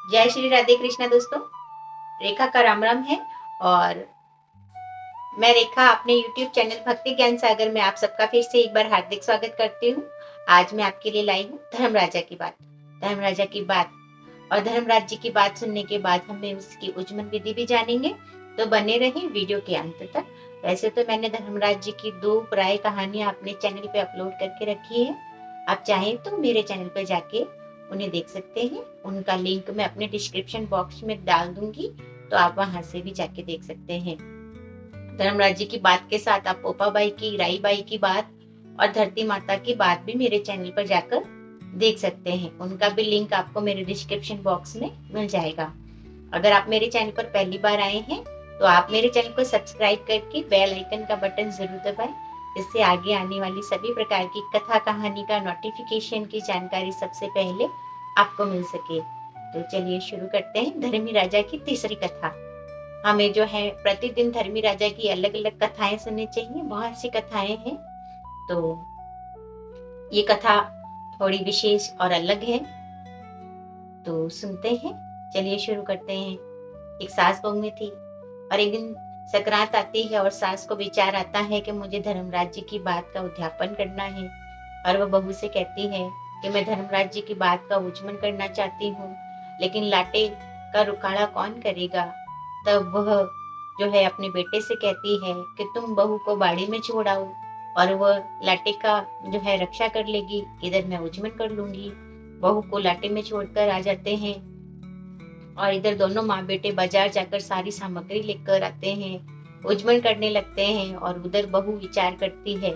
जय श्री राधे कृष्णा दोस्तों। रेखा का राम राम है। और मैं रेखा अपने YouTube चैनल भक्ति ज्ञान सागर में आप सबका फिर से एक बार हार्दिक स्वागत करती हूँ। आज मैं आपके लिए लाई हूँ धर्मराजा की बात। धर्मराजा की बात और धर्मराज जी की बात सुनने के बाद हमें उसकी उज्जवल विधि भी जानेंगे, तो बने रहें वीडियो के अंत तक। वैसे तो मैंने धर्मराज जी की 2 प्राय कहानियां अपने चैनल पे अपलोड करके रखी है। आप चाहें तो मेरे चैनल पे जाके उन्हें देख सकते हैं। उनका लिंक मैं अपने डिस्क्रिप्शन बॉक्स में डाल दूंगी, तो आप वहां से भी जाके देख सकते हैं। धर्मराज जी की बात के साथ आप पोपाबाई की, राईबाई की बात और धरती माता की बात भी मेरे चैनल पर जाकर देख सकते हैं। उनका भी लिंक आपको मेरे डिस्क्रिप्शन बॉक्स में मिल जाएगा। अगर आप मेरे चैनल पर पहली बार आए हैं तो आप मेरे चैनल को सब्सक्राइब करके बेल आइकन का बटन जरूर दबाएं, जिससे आगे आने वाली सभी प्रकार की कथा कहानी का नोटिफिकेशन की जानकारी सबसे पहले आपको मिल सके। तो चलिए शुरू करते हैं धर्मी राजा की तीसरी कथा। हमें जो है प्रतिदिन धर्मी राजा की अलग अलग कथाएं सुननी चाहिए। बहुत सी कथाएं हैं, तो ये कथा थोड़ी विशेष और अलग है, तो सुनते हैं। चलिए शुरू करते हैं। एक सास बहू में थी और एक दिन संक्रांत आती है और सास को विचार आता है कि मुझे धर्मराज जी की बात का उद्यापन करना है। और वह बहू से कहती है कि मैं धर्मराज जी की बात का उच्चारण करना चाहती हूँ, लेकिन लाटे का रुकाड़ा कौन करेगा। तब वह जो है अपने बेटे से कहती है कि तुम बहू को बाड़ी में छोड़ आओ और वह लाटे का जो है रक्षा कर लेगी, इधर मैं उच्चारण कर लूंगी। बहू को लाटे में छोड़कर आ जाते हैं और इधर दोनों माँ बेटे बाजार जाकर सारी सामग्री लेकर आते हैं, उज्जवल करने लगते हैं। और उधर बहू विचार करती है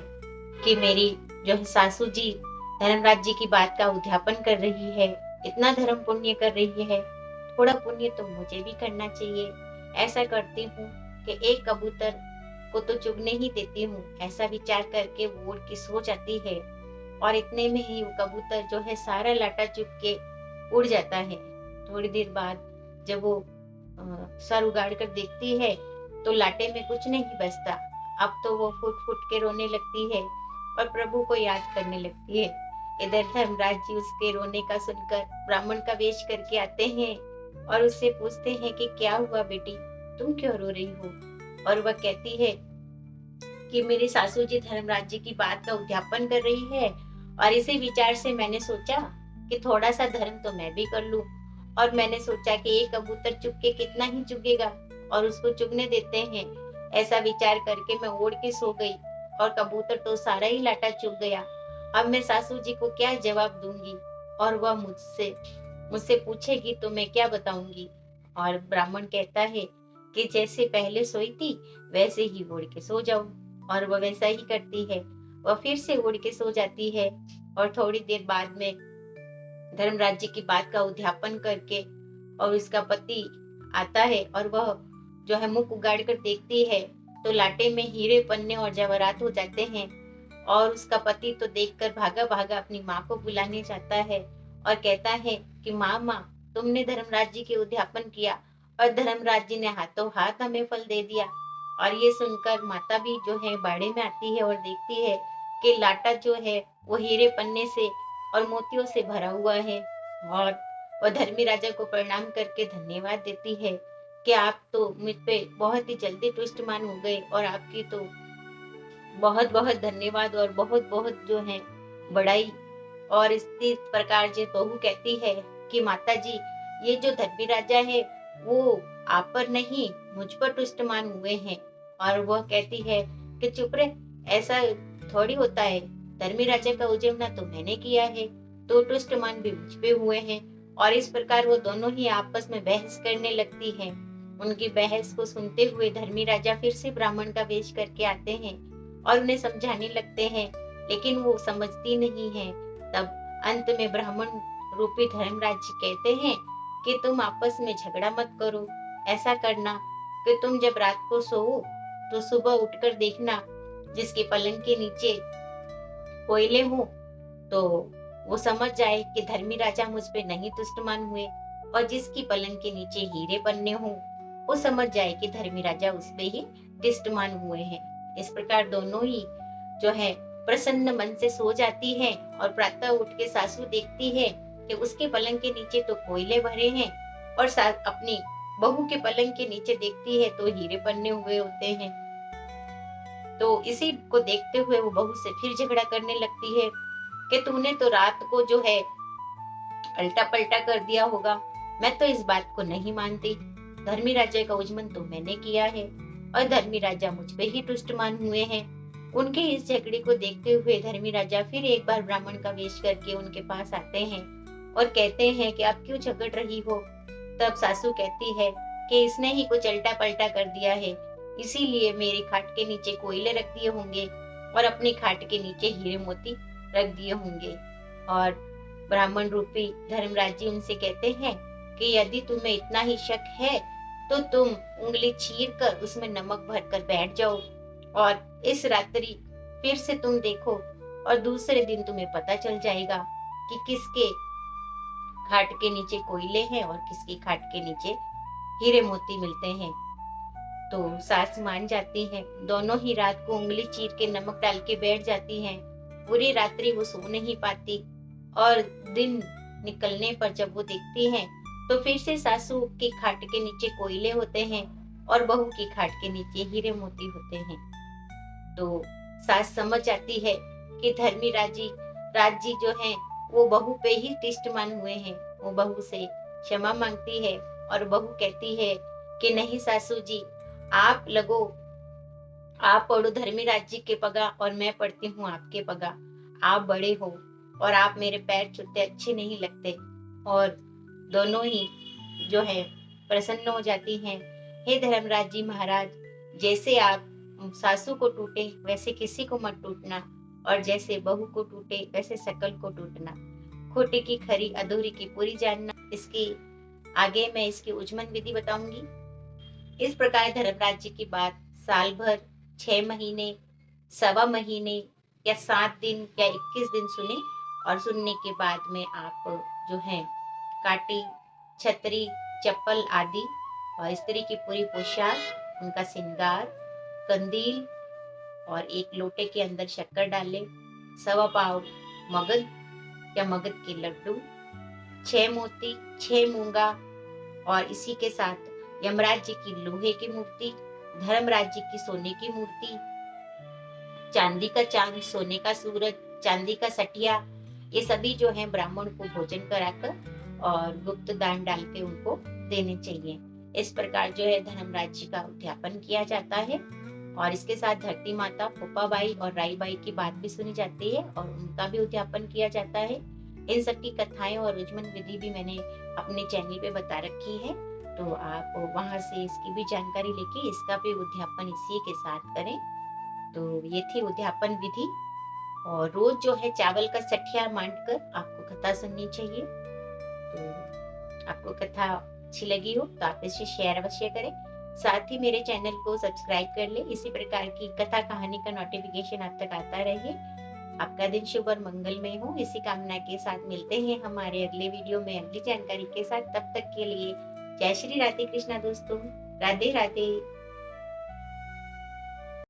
कि मेरी जो है सासू जी धर्मराज जी की बात का उद्यापन कर रही है, इतना धर्म पुण्य कर रही है, थोड़ा पुण्य तो मुझे भी करना चाहिए। ऐसा करती हूँ कि एक कबूतर को तो चुगने ही देती हूँ। ऐसा विचार करके वो उड़ के सो जाती है और इतने में ही वो कबूतर जो है सारा लाटा चुग के उड़ जाता है। थोड़ी देर बाद जब वो सर उगाड़ कर देखती है तो लाटे में कुछ नहीं बचता। अब तो वो फुट फुट के रोने लगती है और प्रभु को याद करने लगती है। इधर धर्मराज जी उसके रोने का सुनकर ब्राह्मण का वेश करके आते हैं और उससे पूछते हैं कि क्या हुआ बेटी, तुम क्यों रो रही हो। और वह कहती है कि मेरी सासू जी धर्मराज जी की बात का उद्यापन कर रही है और इसी विचार से मैंने सोचा कि थोड़ा सा धर्म तो मैं भी कर लूं। और मैंने सोचा कि एक कबूतर चुग के कितना ही चुगेगा और उसको चुगने देते हैं। ऐसा विचार करके मैं ओढ़ के सो गई और कबूतर तो सारा ही लाटा चुग गया। अब मैं सासू जी को क्या जवाब दूंगी और वह मुझसे मुझसे पूछेगी तो मैं क्या बताऊंगी। और ब्राह्मण कहता है कि जैसे पहले सोई थी वैसे ही ओढ़ के सो जाओ। और वह वैसा ही करती है। वह फिर से उड़ के सो जाती है और थोड़ी देर बाद में धर्मराज जी की बात का उद्यापन करके और उसका पति आता है और वह जो है मुख उगाड़ कर देखती है तो लाटे में हीरे पन्ने और जवाहरात हो जाते हैं। और उसका पति तो देखकर भागा भागा अपनी माँ को बुलाने जाता है और कहता है कि माँ तुमने धर्मराज जी के उद्यापन किया और धर्मराज जी ने हाथों हाथ हमें फल दे दिया। और ये सुनकर माता भी जो है बाड़े में आती है और देखती है कि लाटा जो है वो हीरे पन्ने से और मोतियों से भरा हुआ है। और वह धर्मी राजा को प्रणाम करके धन्यवाद देती है कि आप तो मुझ पे बहुत ही जल्दी तुष्टमान हो गए और आपकी तो बहुत बहुत धन्यवाद और बहुत बहुत जो है बड़ाई। और इसी प्रकार से बहू कहती है कि माता जी ये जो धर्मी राजा है वो आप पर नहीं मुझ पर तुष्टमान हुए हैं। और वह कहती है कि चुप रहे, ऐसा थोड़ी होता है, धर्मी राजा का उजवना तो मैंने किया है, तो तुष्टमान भी मुझ पे हुए हैं। और इस प्रकार वो दोनों ही आपस में बहस करने लगती हैं। उनकी बहस को सुनते हुए धर्मी राजा फिर से ब्राह्मण का वेश करके आते हैं और उन्हें समझाने लगते हैं, लेकिन वो समझती नहीं है। तब अंत में ब्राह्मण रूपी धर्मराज जी कहते हैं कि तुम आपस में झगड़ा मत करो। ऐसा करना कि तुम जब रात को सोओ तो सुबह उठकर देखना जिसके पलंग के नीचे कोयले हो तो वो समझ जाए कि धर्मी राजा मुझ पे नहीं तुष्टमान हुए, और जिसकी पलंग के नीचे हीरे पन्ने हो वो समझ जाए कि धर्मी राजा उस पे ही तुष्टमान हुए हैं। इस प्रकार दोनों ही जो है प्रसन्न मन से सो जाती है और प्रातः उठ के सासू देखती है कि उसके पलंग के नीचे तो कोयले भरे हैं और साथ अपनी बहू के पलंग के नीचे देखती है तो हीरे पन्ने हुए होते हैं। तो इसी को देखते हुए वो बहू से फिर झगड़ा करने लगती है कि तूने तो रात को जो है अल्टा पल्टा कर दिया होगा। मैं तो इस बात को नहीं मानती। धर्मी राजा का उजमन तो मैंने किया है और धर्मी राजा मुझ पे ही तुष्टमान हुए हैं। उनके इस झगड़े को देखते हुए धर्मी राजा फिर एक बार ब्राह्मण का वेश करके उनके पास आते हैं और कहते हैं कि आप क्यों झगड़ रही हो। तब सासू कहती है कि इसने ही कुछ अल्टा पल्टा कर दिया है, इसीलिए मेरी खाट के नीचे कोयले रख दिए होंगे और अपनी खाट के नीचे हीरे मोती रख दिए होंगे। और ब्राह्मण रूपी धर्मराज जी उनसे कहते हैं कि यदि तुम्हें इतना ही शक है तो तुम उंगली चीर कर उसमें नमक भर कर बैठ जाओ और इस रात्रि फिर से तुम देखो और दूसरे दिन तुम्हें पता चल जाएगा कि किसके खाट के नीचे कोयले हैं और किसकी खाट के नीचे हीरे मोती मिलते हैं। तो सास मान जाती है, दोनों ही रात को उंगली चीर के नमक डाल के बैठ जाती हैं। पूरी रात्रि वो सो नहीं पाती और दिन निकलने पर जब वो देखती हैं तो फिर से सासू की खाट के नीचे कोयले होते हैं और बहू की खाट के नीचे हीरे मोती होते हैं। तो सास समझ जाती है कि धर्मी राज जी जो हैं वो बहू पे ही तिष्ठमान हुए हैं। वो बहू से क्षमा मांगती है और बहू कहती है कि नहीं सासू जी, आप लगो, आप पढ़ो धर्मी राज जी के पगा और मैं पढ़ती हूँ आपके पगा। आप बड़े हो और आप मेरे पैर छूते अच्छे नहीं लगते। और दोनों ही जो है प्रसन्न हो जाती हैं। हे धर्मराज जी महाराज, जैसे आप सासू को टूटे वैसे किसी को मत टूटना और जैसे बहू को टूटे वैसे सकल को टूटना। खोटे की खरी अधूरी की पूरी जानना। इसकी आगे मैं इसकी उजमन विधि बताऊंगी। इस प्रकार धर्मराज जी की बात साल भर, 6 महीने, सवा महीने या 7 दिन या 21 दिन सुने और सुनने के बाद में आप जो है काटी, छतरी, चप्पल आदि और स्त्री की पूरी पोशाक, उनका श्रृंगार, कंदील और एक लोटे के अंदर शक्कर डाले, 1.25 पाव मगध या मगध के लड्डू, 6 मोती, 6 मूंगा और इसी के साथ यमराज जी की लोहे की मूर्ति, धर्मराज जी की सोने की मूर्ति, चांदी का चांद, सोने का सूरज, चांदी का सटिया, ये सभी जो है ब्राह्मण को भोजन कराकर और गुप्त दान डाल के उनको देने चाहिए। इस प्रकार जो है धर्मराज जी का उद्यापन किया जाता है और इसके साथ धरती माता, फूफाबाई और राईबाई की बात भी सुनी जाती है और उनका भी उद्यापन किया जाता है। इन सब की कथाएं और उजमन विधि भी मैंने अपने चैनल पे बता रखी है, तो आप वहां से इसकी भी जानकारी लेके इसका भी उद्यापन इसी के साथ करें। तो ये थी उद्यापन विधि। और रोज जो है चावल का सठिया मांड कर आपको कथा सुननी चाहिए। तो आपको कथा अच्छी लगी हो तो आप इसे शेयर अवश्य करें। साथ ही मेरे चैनल को सब्सक्राइब कर ले, इसी प्रकार की कथा कहानी का नोटिफिकेशन आप तक आता रहे। आपका दिन शुभ और मंगलमय हो, इसी कामना के साथ मिलते हैं हमारे अगले वीडियो में अगली जानकारी के साथ। तब तक के लिए जय श्री राधे कृष्णा दोस्तों, राधे राधे।